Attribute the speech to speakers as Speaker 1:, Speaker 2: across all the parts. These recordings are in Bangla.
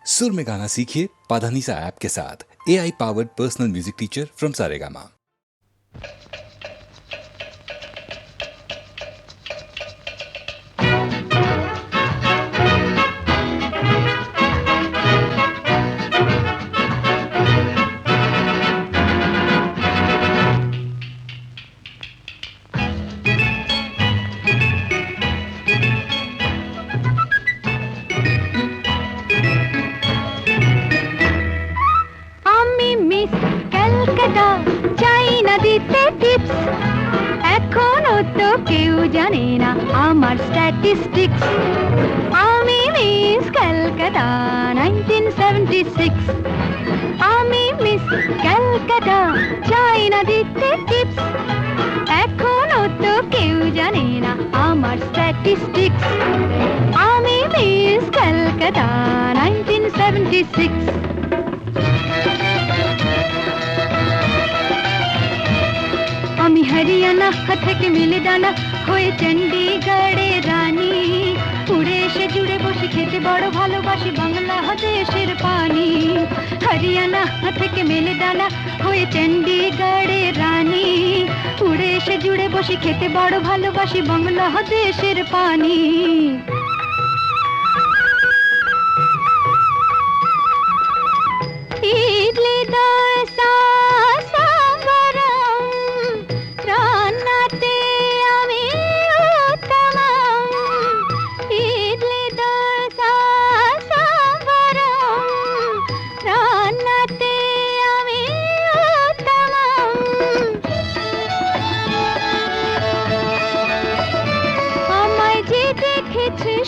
Speaker 1: सुर में गाना सीखिए पाधानीसा ऐप के साथ। AI powered personal music teacher from Saregama.
Speaker 2: এখনো তো কেউ জানে না আমার স্ট্যাটিস্টিক্স। আমি মিস ক্যালকাটা 1976। আমি মিস ক্যালকাটা চাই না দিতে টিপস। এখনো তো কেউ জানে না আমার স্ট্যাটিস্টিক্স। আমি মিস ক্যালকাটা 1976। আমি হরিয়ানা থেকে মিলে ডানা হয়ে চণ্ডীগড়ের রানী। উড়ে এসে জুড়ে বসে খেতে বড় ভালোবাসি বাংলাদেশের পানি। হরিয়ানা থেকে মেলে ডানা হয়ে চণ্ডীগড়ের রানী। উড়ে এসে জুড়ে বসে খেতে বড় ভালোবাসি বাংলাদেশের পানি। ইডলি দোসা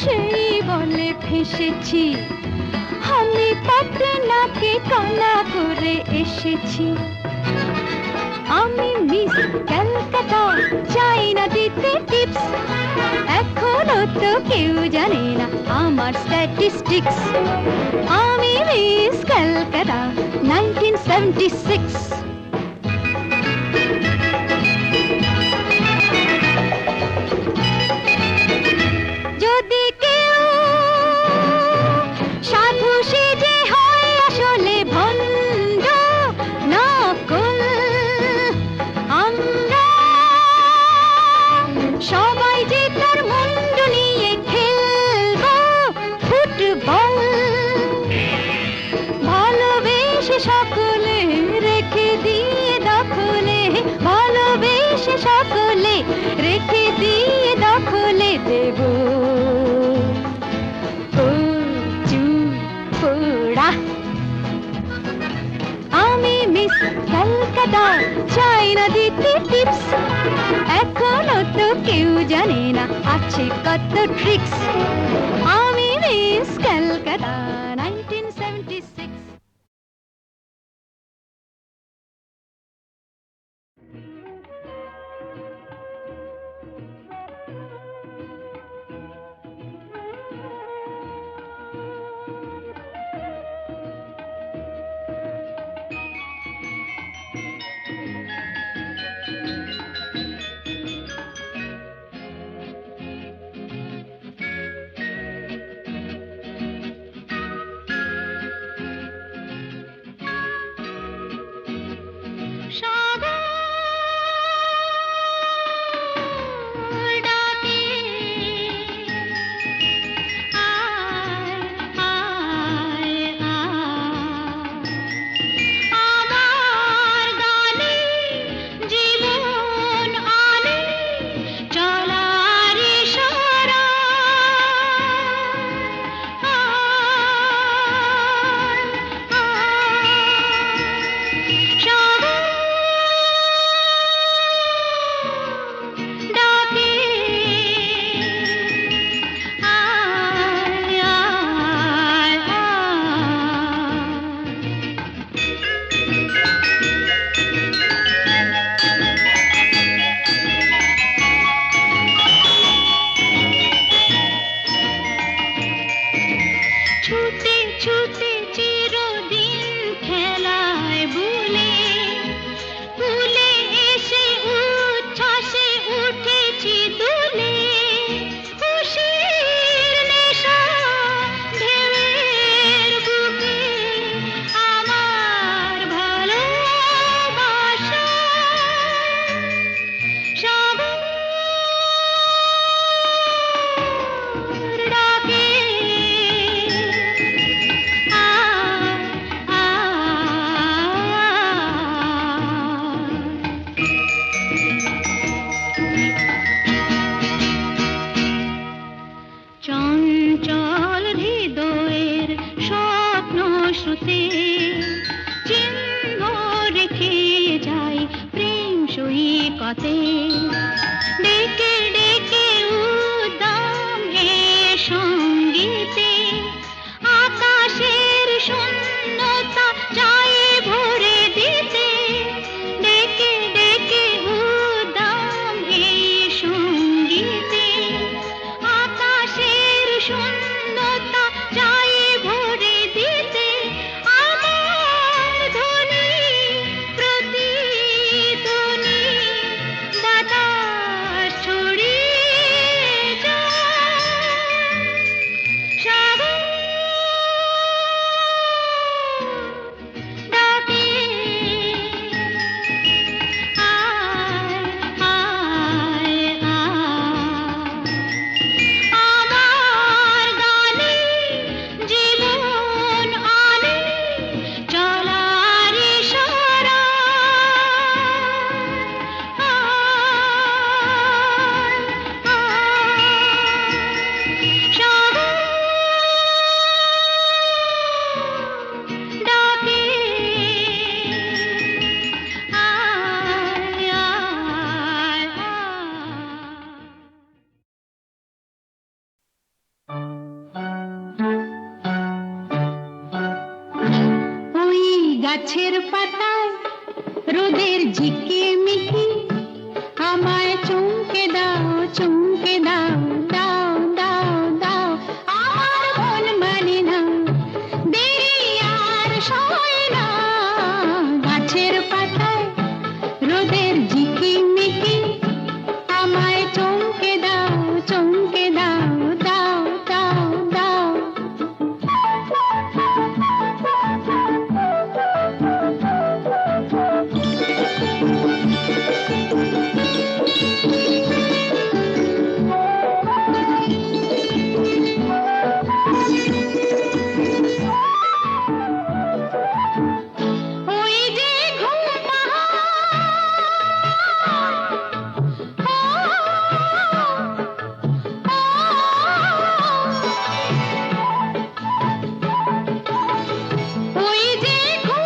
Speaker 2: সেই বলে ফেসেছি, আমি পাটনাকে কানা করে এসেছি। আমি মিস ক্যালকাটা চাই না দিতে টিপস। এখনো তো কেউ জানে না আমার স্ট্যাটিস্টিক্স। আমি মিস ক্যালকাটা 1976। যদি কেউ সাধু সেজে হয় আসলে ভণ্ড নকল, আমরা সবাই যে তার মুন্ডু নিয়ে খেলবো ফুটবল। ভালোবেসে সকলে রেখে দিয়ে দখলে, ভালোবেসে সকলে রেখে দিয়ে দখলে দেব আমি মিস ক্যালকাটা চাই না দিতে টিপস। এখনো তো কেউ জানে না আছে কত ট্রিক্স। আমি মিস ক্যালকাটা 1976। স্রোতে চিহ্ন রেখে যায় প্রেম সৈকতে ডেকে ডেকে উদ্দাম এ সঙ্গীতে আকাশের শূন্যতা যায় ভরে দিতে ডেকে ডেকে উদ্দাম এই সঙ্গীতে আকাশের শূন্যতা যায় ভরে দিতে আমার ধ্বনি প্রতিধ্বনি বাতাস ছড়িয়ে যায় সাগর ডাকে আয় আয় আয় আমার গানে জীবন আনে চলার ইশারা আয় আয় সাগর ডাকে আয় আয় ওই গাছের পাতায় রোদের ঝিকিমিকি আমায় চমকে দাও চমকে দাও দাও দাও দাও আমার মন মানে না দেরি আর সয় না গাছের পাতায় রোদের ঝিকিমিকি আমায় চমকে দাও চমকে দাও দাও দাও দাও ওই যে ঘুম ওই যে ঘুম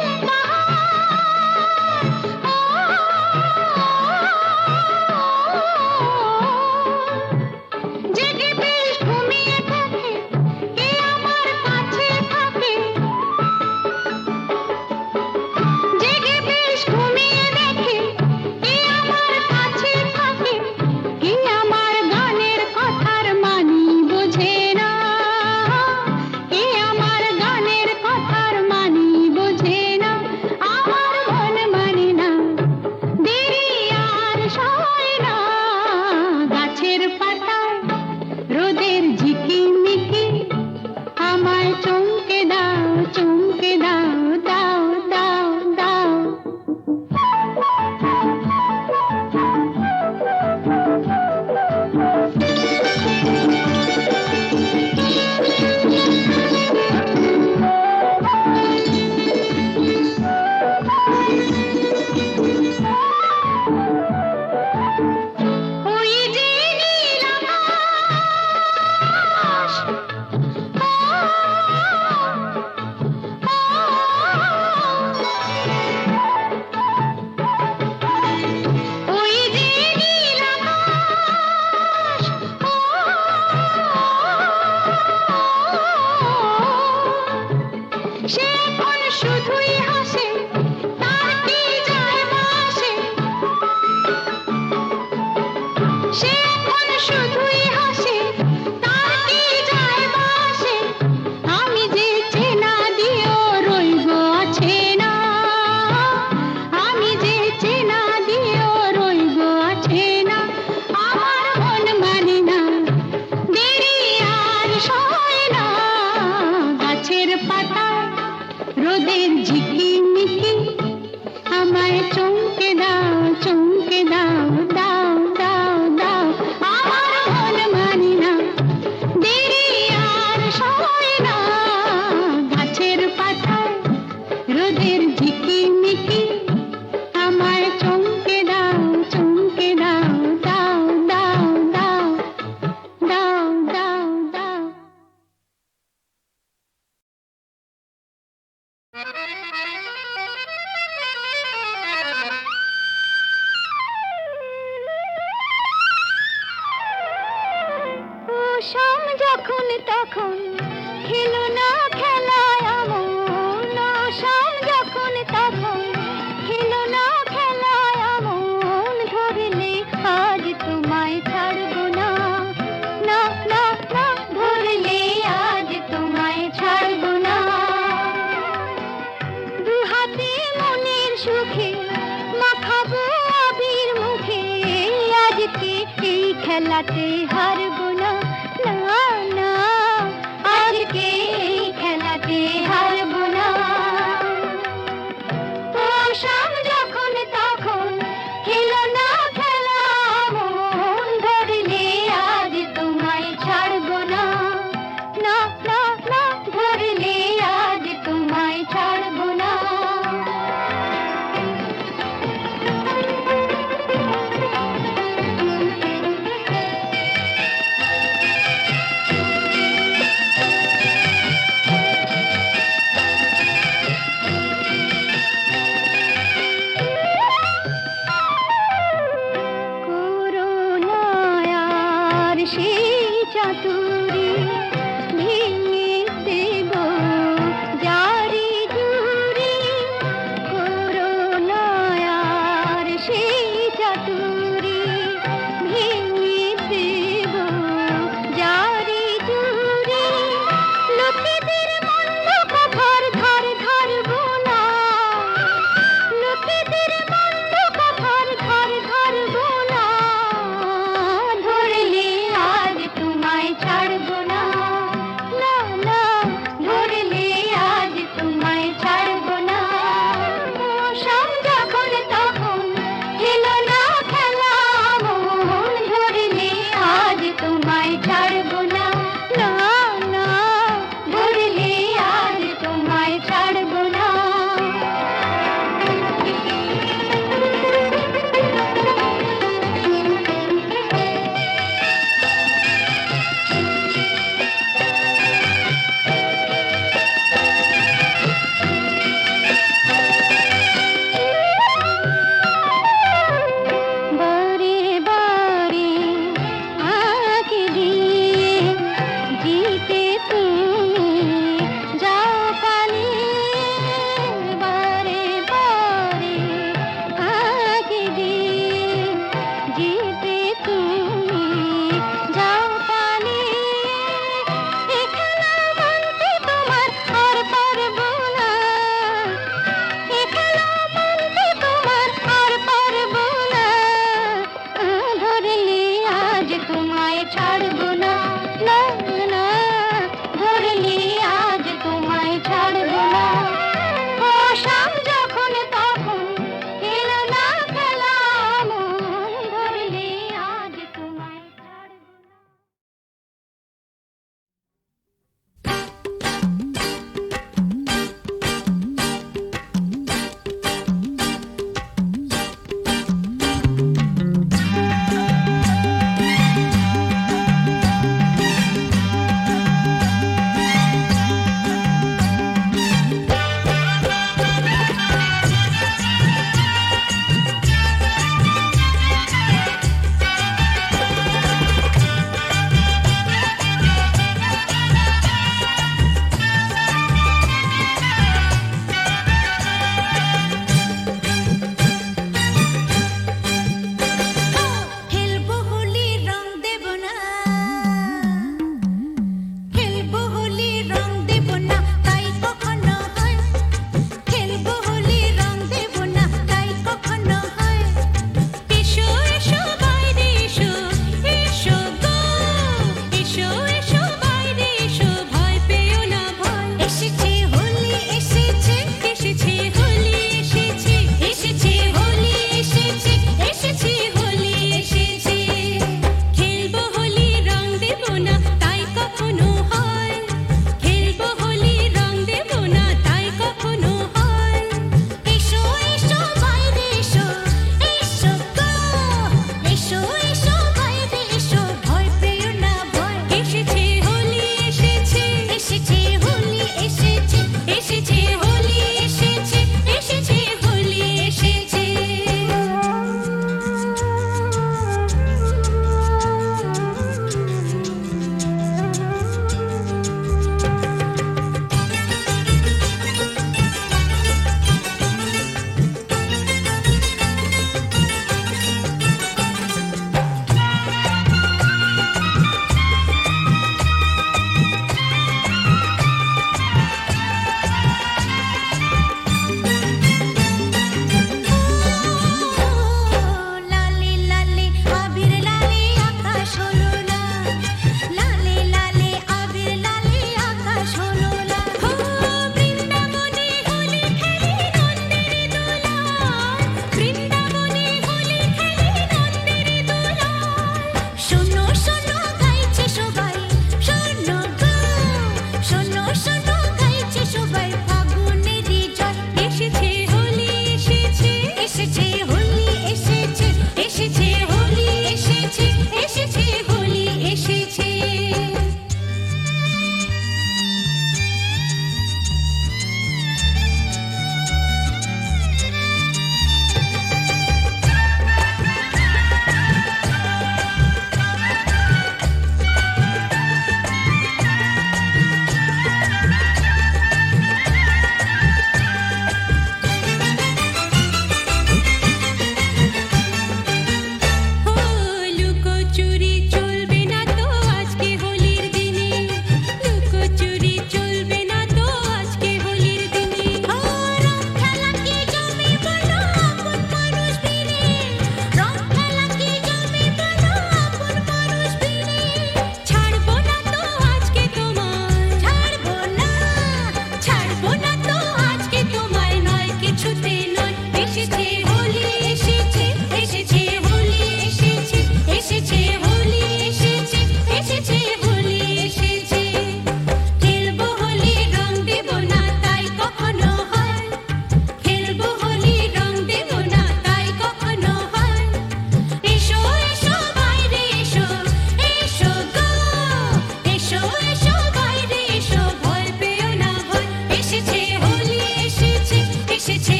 Speaker 2: জেগে বেশ ঘুমিয়ে থাকে কে আমার কাছে থাকে জেগে বেশ ঘুমিয়ে দেখে কে আমার কাছে থাকে কে আমার গানের কথার মানি বোঝে না কে আমার গানের কথার মানি বোঝে না আমার মন মানে না দেরি আর সয় না গাছের পাতায় রোদের ঝিকিমিকি আমায় চমকে দাও চমকে দাও দাও দাও দাও ওই যে নীল আকাশ ওই যে নীল আকাশ সে এখন শুধুই হাসে তার কি যায় আসে সে এখন শুধুই হাসে তার কি যায় আসে আমি যে চেনা দিয়েও রইব আছে না আমি যে চেনা দিয়েও রইব আছে না আমার মন মানে না দেরি আর সয় না গাছের পাতায় রোদের ঝিকিমিকি আমায় চমকে দাও চমকে দাও দাও দাও দাও আমার মন মানে না দেরি আর সয় না গাছের পাতায় রোদের ঝিকিমিকি আমায় চমকে দাও চমকে দাও দাও দাও দাও দাও দাও দাও ও শাম যখন তখন খেলো না খেলায় আমন, ও শাম যখন তখন খেলো না খেলায় আমন, ধরলে আজ তোমায় ছাড়বো না, না না না, ধরলে আজ তোমায় ছাড়বো না। দু হাতে মনের সুখে মাখাবো আবির মুখে, আজকে এই খেলাতে হারবো